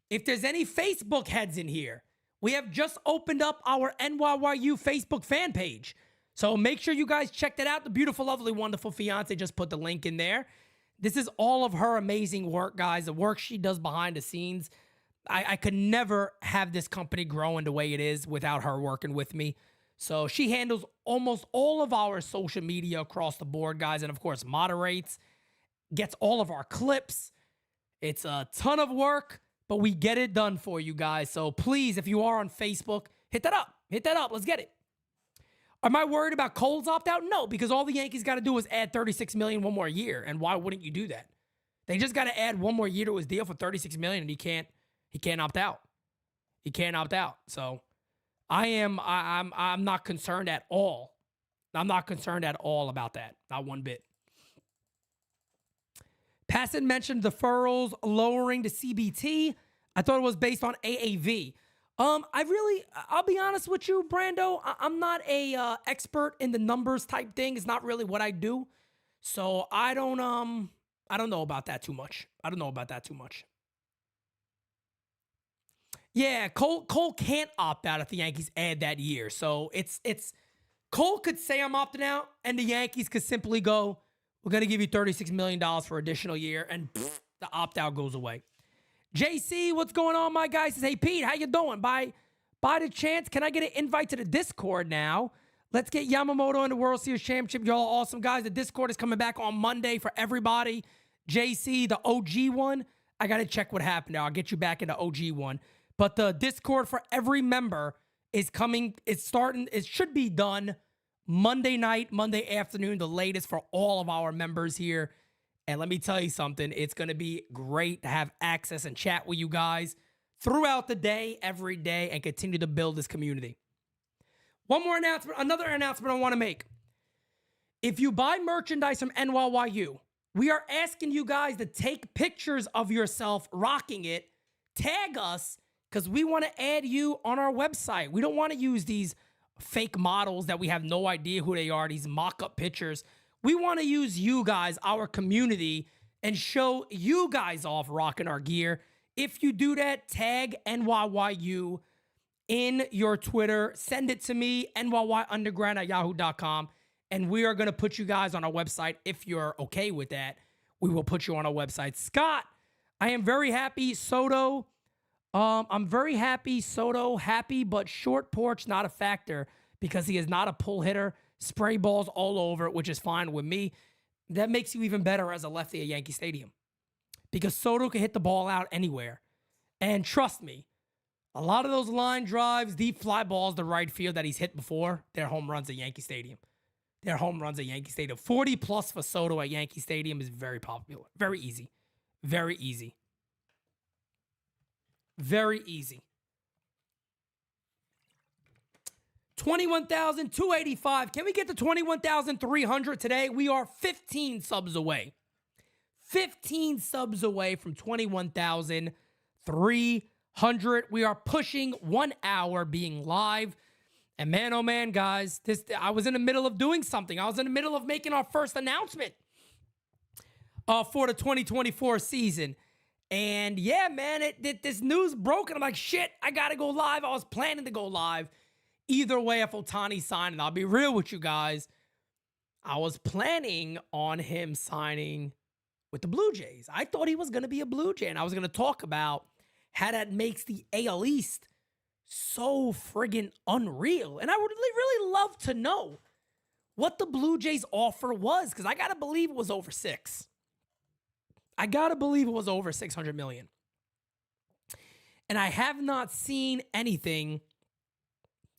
if there's any Facebook heads in here, we have just opened up our NYYU Facebook fan page. So make sure you guys check that out. The beautiful, lovely, wonderful fiance just put the link in there. This is all of her amazing work, guys. The work she does behind the scenes. I could never have this company growing the way it is without her working with me. So she handles almost all of our social media across the board, guys. And of course, moderates, gets all of our clips. It's a ton of work, but we get it done for you guys. So please, if you are on Facebook, hit that up. Hit that up. Let's get it. Am I worried about Cole's opt-out? No, because all the Yankees got to do is add $36 million one more year. And why wouldn't you do that? They just got to add one more year to his deal for $36 million, and he can't opt out. He can't opt out. So I'm not concerned at all. I'm not concerned at all about that. Not one bit. Passon mentioned deferrals lowering the CBT. I thought it was based on AAV. I'll be honest with you, Brando. I'm not a expert in the numbers type thing. It's not really what I do. So I don't know about that too much. Yeah, Cole can't opt out if the Yankees add that year. So it's Cole could say I'm opting out, and the Yankees could simply go, we're going to give you $36 million for additional year, and the opt-out goes away. JC, what's going on, my guy? Says, hey, Pete, how you doing? By the chance, can I get an invite to the Discord now? Let's get Yamamoto in the World Series Championship. Y'all are awesome, guys. The Discord is coming back on Monday for everybody. JC, the OG one, I got to check what happened now. I'll get you back in the OG one. But the Discord for every member is coming. It's starting. It should be done Monday night, Monday afternoon, the latest for all of our members here. And let me tell you something. It's going to be great to have access and chat with you guys throughout the day, every day, and continue to build this community. One more announcement. Another announcement I want to make. If you buy merchandise from NYYU, we are asking you guys to take pictures of yourself rocking it, tag us, because we want to add you on our website. We don't want to use these fake models that we have no idea who they are, these mock-up pictures. We want to use you guys, our community, and show you guys off rocking our gear. If you do that, tag NYYU in your Twitter. Send it to me, NYYUnderground@yahoo.com, and we are going to put you guys on our website. If you're okay with that, we will put you on our website. Scott, I am very happy. Soto, I'm very happy. Soto, happy, but short porch, not a factor because he is not a pull hitter. Spray balls all over, which is fine with me. That makes you even better as a lefty at Yankee Stadium because Soto can hit the ball out anywhere. And trust me, a lot of those line drives, deep fly balls to right field that he's hit before, they're home runs at Yankee Stadium. 40 plus for Soto at Yankee Stadium is very popular. Very easy. Very easy. Very easy. 21,285. Can we get to 21,300 today? We are 15 subs away. 15 subs away from 21,300. We are pushing 1 hour being live. And man, oh man, guys, I was in the middle of doing something. I was in the middle of making our first announcement for the 2024 season. And yeah, man, this news broke, and I'm like, shit, I gotta go live. I was planning to go live either way if Ohtani signed. And I'll be real with you guys, I was planning on him signing with the Blue Jays. I thought he was gonna be a Blue Jay, and I was gonna talk about how that makes the AL East so friggin' unreal. And I would really love to know what the Blue Jays offer was, because I gotta believe it was over 6. I gotta believe it was over 600 million. And I have not seen anything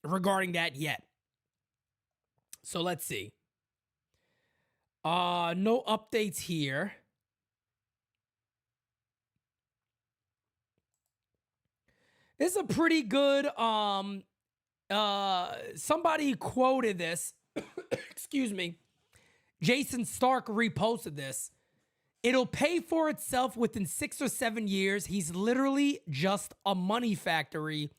regarding that yet. So let's see. No updates here. This is a pretty good, somebody quoted this. Excuse me. Jason Stark reposted this. It'll pay for itself within 6 or 7 years. He's literally just a money factory,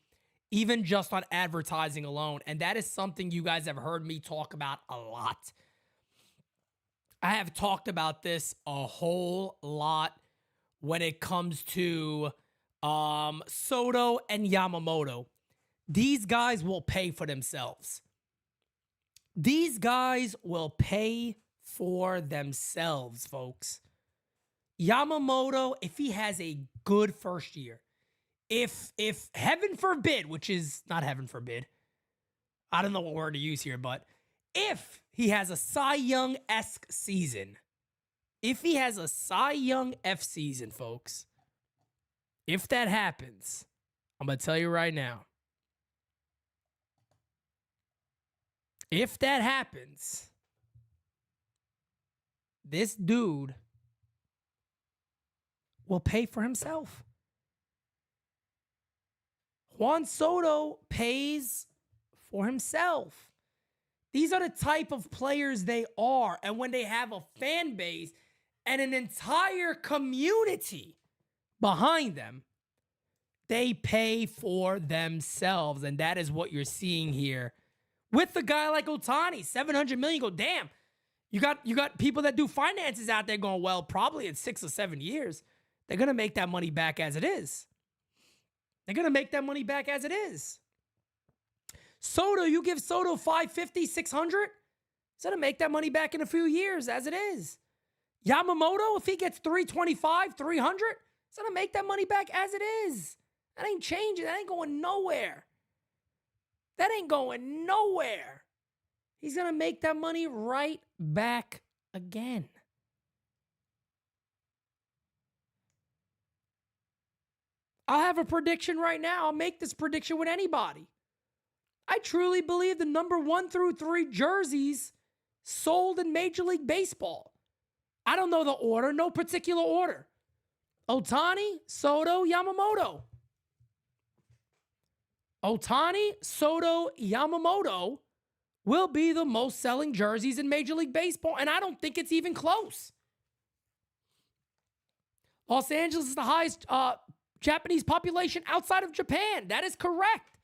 even just on advertising alone. And that is something you guys have heard me talk about a lot. I have talked about this a whole lot when it comes to Soto and Yamamoto. These guys will pay for themselves. These guys will pay for themselves, folks. Yamamoto, if he has a good first year, if heaven forbid, which is not heaven forbid, I don't know what word to use here, but if he has a Cy Young-esque season, if he has a Cy Young-F season, folks, if that happens, I'm going to tell you right now, if that happens, this dude will pay for himself. Juan Soto pays for himself. These are the type of players they are. And when they have a fan base and an entire community behind them, they pay for themselves. And that is what you're seeing here with a guy like Ohtani. 700 million. Go, damn. You got people that do finances out there going, well, probably in 6 or 7 years, they're going to make that money back as it is. They're going to make that money back as it is. Soto, you give Soto 550, 600, it's going to make that money back in a few years as it is. Yamamoto, if he gets 325, 300, it's going to make that money back as it is. That ain't changing. That ain't going nowhere. That ain't going nowhere. He's going to make that money right back again. I'll have a prediction right now. I'll make this prediction with anybody. I truly believe the number 1 through 3 jerseys sold in Major League Baseball. I don't know the order, no particular order. Ohtani, Soto, Yamamoto. Ohtani, Soto, Yamamoto will be the most selling jerseys in Major League Baseball, and I don't think it's even close. Los Angeles is the highest Japanese population outside of Japan. That is correct.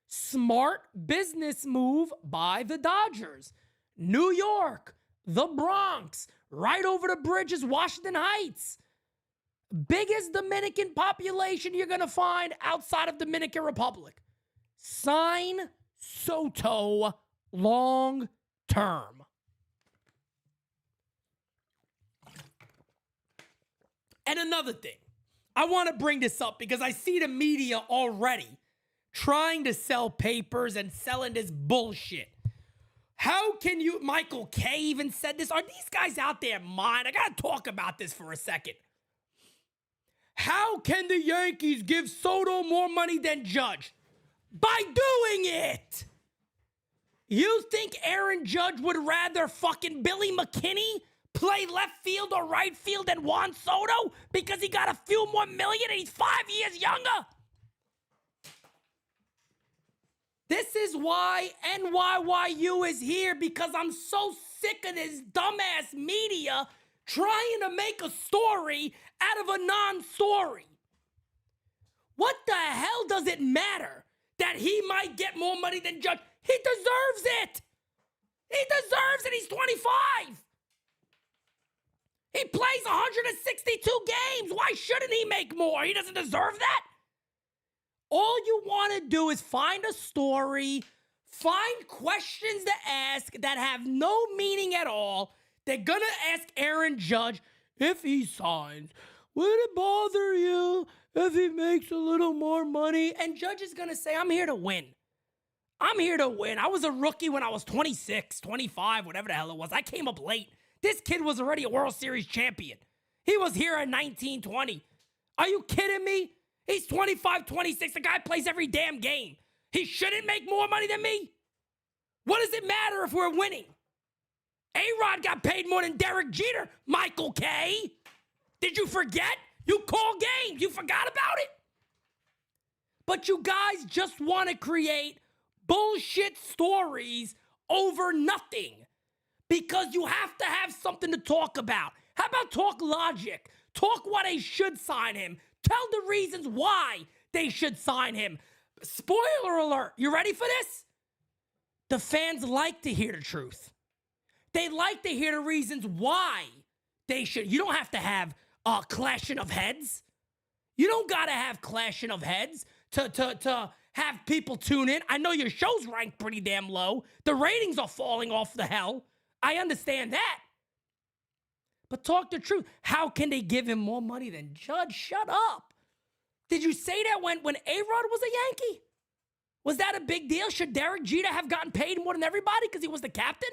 Smart business move by the Dodgers. New York, the Bronx, right over the bridge is Washington Heights. Biggest Dominican population you're going to find outside of Dominican Republic. Sign Soto long term. And another thing, I want to bring this up because I see the media already trying to sell papers and selling this bullshit. How can you, Michael K even said this. Are these guys out there mind? I got to talk about this for a second. How can the Yankees give Soto more money than Judge? By doing it. You think Aaron Judge would rather fucking Billy McKinney play left field or right field than Juan Soto because he got a few more million and he's 5 years younger? This is why NYYU is here, because I'm so sick of this dumbass media trying to make a story out of a non-story. What the hell does it matter that he might get more money than Judge? He deserves it. He deserves it. He's 25. He plays 162 games. Why shouldn't he make more? He doesn't deserve that. All you want to do is find a story, find questions to ask that have no meaning at all. They're going to ask Aaron Judge, if he signs, would it bother you if he makes a little more money? And Judge is going to say, I'm here to win. I'm here to win. I was a rookie when I was 26, 25, whatever the hell it was. I came up late. This kid was already a World Series champion. He was here in 1920. Are you kidding me? He's 25, 26. The guy plays every damn game. He shouldn't make more money than me? What does it matter if we're winning? A-Rod got paid more than Derek Jeter, Michael K. Did you forget? You call games. You forgot about it? But you guys just want to create bullshit stories over nothing because you have to have something to talk about. How about talk logic? Talk why they should sign him. Tell the reasons why they should sign him. Spoiler alert. You ready for this? The fans like to hear the truth. They like to hear the reasons why they should. You don't have to have a clashing of heads. You don't got to have clashing of heads to have people tune in. I know your show's ranked pretty damn low. The ratings are falling off the hell. I understand that. But talk the truth. How can they give him more money than Judge? Shut up. Did you say that when A-Rod was a Yankee? Was that a big deal? Should Derek Jeter have gotten paid more than everybody because he was the captain?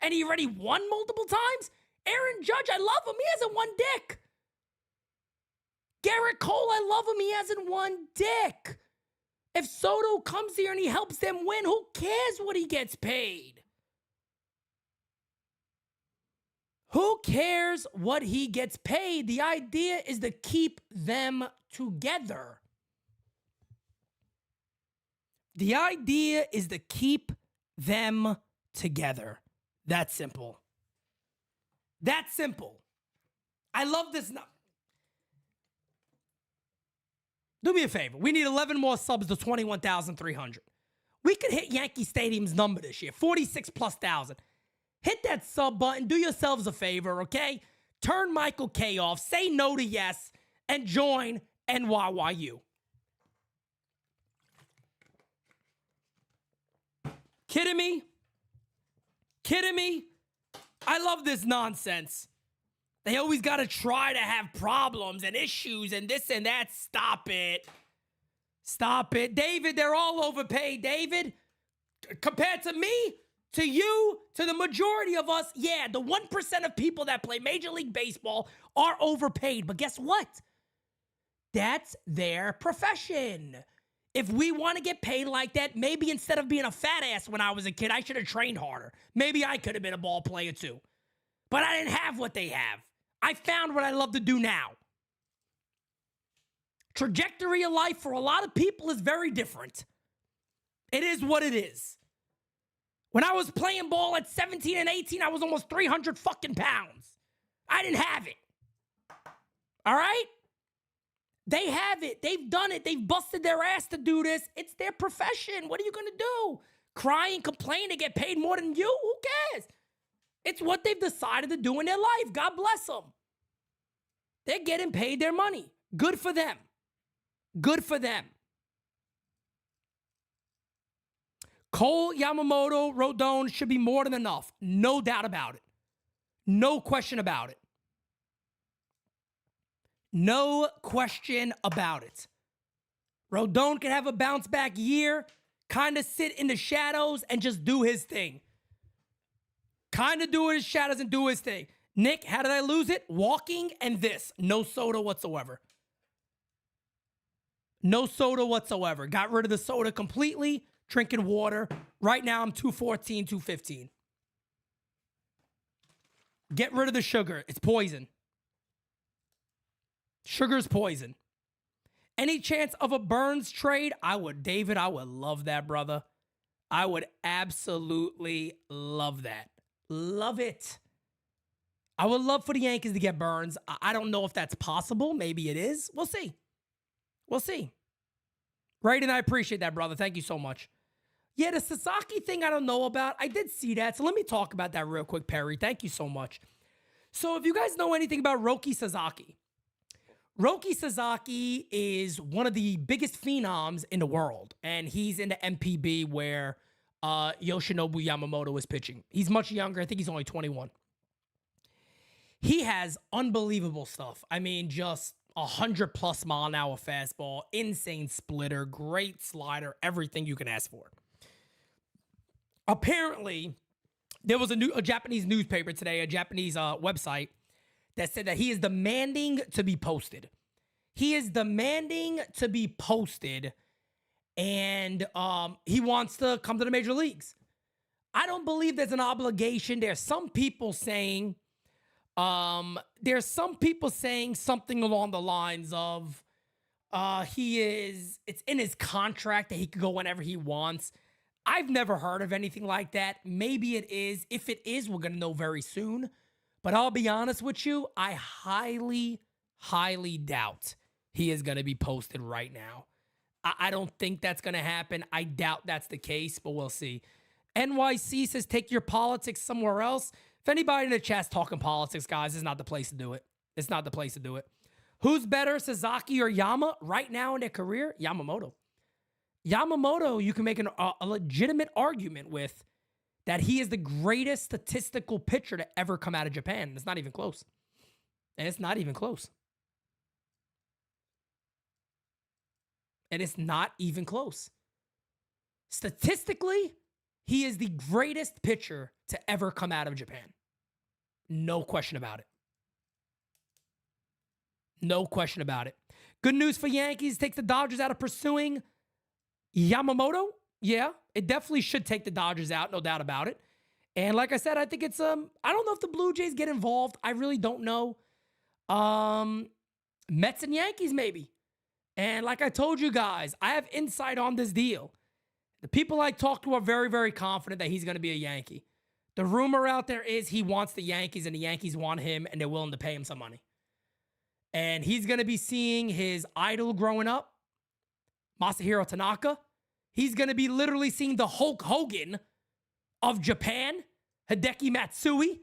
And he already won multiple times? Aaron Judge, I love him. He hasn't won dick. Garrett Cole, I love him. He hasn't won dick. If Soto comes here and he helps them win, who cares what he gets paid? Who cares what he gets paid? The idea is to keep them together. The idea is to keep them together. That's simple. That's simple. I love this. Do me a favor. We need 11 more subs to 21,300. We could hit Yankee Stadium's number this year, 46,000+. Hit that sub button. Do yourselves a favor, okay? Turn Michael K off. Say no to yes. And join NYYU. Kidding me? Kidding me? I love this nonsense. They always got to try to have problems and issues and this and that. Stop it. Stop it. David, they're all overpaid. David, compared to me, to you, to the majority of us, yeah, the 1% of people that play Major League Baseball are overpaid. But guess what? That's their profession. If we want to get paid like that, maybe instead of being a fat ass when I was a kid, I should have trained harder. Maybe I could have been a ball player too. But I didn't have what they have. I found what I love to do now. Trajectory of life for a lot of people is very different. It is what it is. When I was playing ball at 17 and 18, I was almost 300 fucking pounds. I didn't have it. All right? They have it. They've done it. They've busted their ass to do this. It's their profession. What are you going to do? Cry and complain to get paid more than you? Who cares? It's what they've decided to do in their life. God bless them. They're getting paid their money. Good for them. Good for them. Cole, Yamamoto, Rodon should be more than enough. No doubt about it. No question about it. No question about it. Rodon can have a bounce back year, kind of sit in the shadows and just do his thing. Kind of do his shadows and do his thing. Nick, how did I lose it? Walking and this. No soda whatsoever. No soda whatsoever. Got rid of the soda completely. Drinking water. Right now I'm 214, 215. Get rid of the sugar. It's poison. Sugar's poison. Any chance of a Burns trade? David, I would love that, brother. I would absolutely love that. Love it. I would love for the Yankees to get Burns. I don't know if that's possible. Maybe it is. We'll see. We'll see. Right, and I appreciate that, brother. Thank you so much. Yeah, the Sasaki thing I don't know about. I did see that, so let me talk about that real quick, Perry. Thank you so much. So if you guys know anything about Roki Sasaki is one of the biggest phenoms in the world, and he's in the MPB where Yoshinobu Yamamoto is pitching. He's much younger. I think he's only 21. He has unbelievable stuff. I mean, just 100+ mile an hour fastball, insane splitter, great slider, everything you can ask for. Apparently, there was a Japanese newspaper today, a Japanese website, that said that he is demanding to be posted. He is demanding to be posted, and he wants to come to the major leagues. I don't believe there's an obligation. There's some people saying something along the lines of it's in his contract that he could go whenever he wants. I've never heard of anything like that. Maybe it is. If it is, we're going to know very soon. But I'll be honest with you, I highly, highly doubt he is going to be posted right now. I don't think that's going to happen. I doubt that's the case, but we'll see. NYC says, take your politics somewhere else. If anybody in the chat's talking politics, guys, it's not the place to do it. It's not the place to do it. Who's better, Sasaki or Yama right now in their career? Yamamoto. Yamamoto, you can make a legitimate argument with that he is the greatest statistical pitcher to ever come out of Japan. It's not even close. And it's not even close. And it's not even close. Statistically, he is the greatest pitcher to ever come out of Japan. No question about it. No question about it. Good news for Yankees. Takes the Dodgers out of pursuing Yamamoto. Yeah, it definitely should take the Dodgers out. No doubt about it. And like I said, I think it's, I don't know if the Blue Jays get involved. I really don't know. Mets and Yankees maybe. And like I told you guys, I have insight on this deal. The people I talk to are very, very confident that he's going to be a Yankee. The rumor out there is he wants the Yankees and the Yankees want him and they're willing to pay him some money. And he's going to be seeing his idol growing up, Masahiro Tanaka. He's going to be literally seeing the Hulk Hogan of Japan, Hideki Matsui.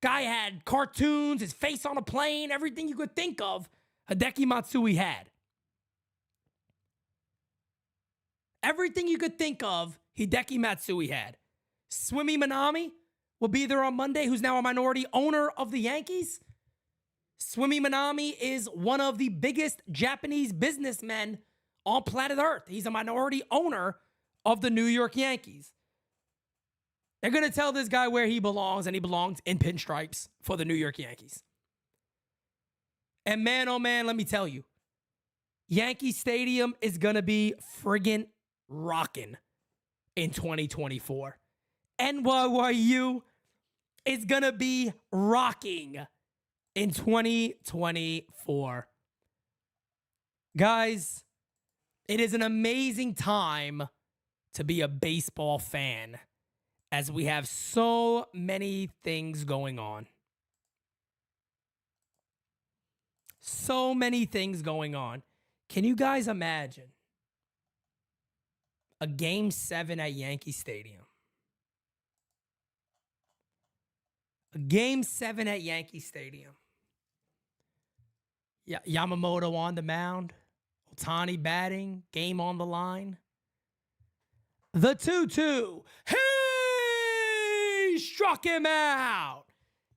Guy had cartoons, his face on a plane, everything you could think of, Hideki Matsui had. Everything you could think of, Hideki Matsui had. Swimi Minami will be there on Monday, who's now a minority owner of the Yankees. Swimi Minami is one of the biggest Japanese businessmen on planet Earth. He's a minority owner of the New York Yankees. They're going to tell this guy where he belongs, and he belongs in pinstripes for the New York Yankees. And man, oh man, let me tell you, Yankee Stadium is going to be friggin' rocking in 2024. NYYU is going to be rocking in 2024. Guys, it is an amazing time to be a baseball fan as we have so many things going on. So many things going on. Can you guys imagine a Game 7 at Yankee Stadium? A Game 7 at Yankee Stadium. Yamamoto on the mound. Ohtani batting. Game on the line. The 2-2. He struck him out.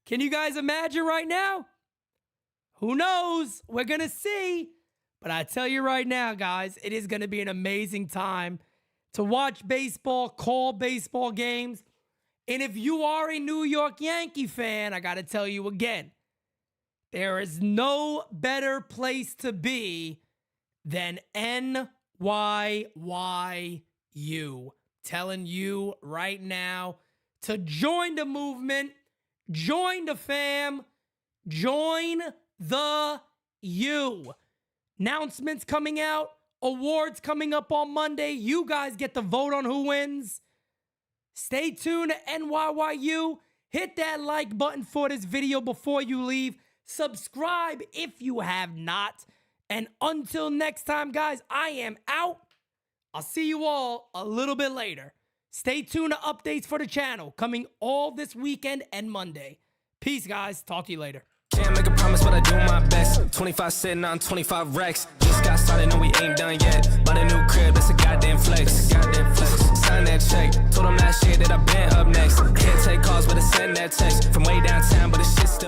Can you guys imagine right now? Who knows? We're going to see. But I tell you right now, guys, it is going to be an amazing time to watch baseball, call baseball games. And if you are a New York Yankee fan, I got to tell you again, there is no better place to be than NYYU. Telling you right now to join the movement, join the fam, join the U. Announcements coming out, awards coming up on Monday. You guys get to vote on who wins. Stay tuned to NYYU. Hit that like button for this video before you leave. Subscribe if you have not. And until next time, guys, I am out. I'll see you all a little bit later. Stay tuned to updates for the channel coming all this weekend and Monday. Peace, guys. Talk to you later. Can't make a promise, but I do my best. 25 sitting on 25 racks. Just got started, no, we ain't done yet. Bought a new crib, that's a goddamn flex. Sign that check. Told them last year that I been up next. Can't take calls, but I send that text. From way downtown, but the shit's still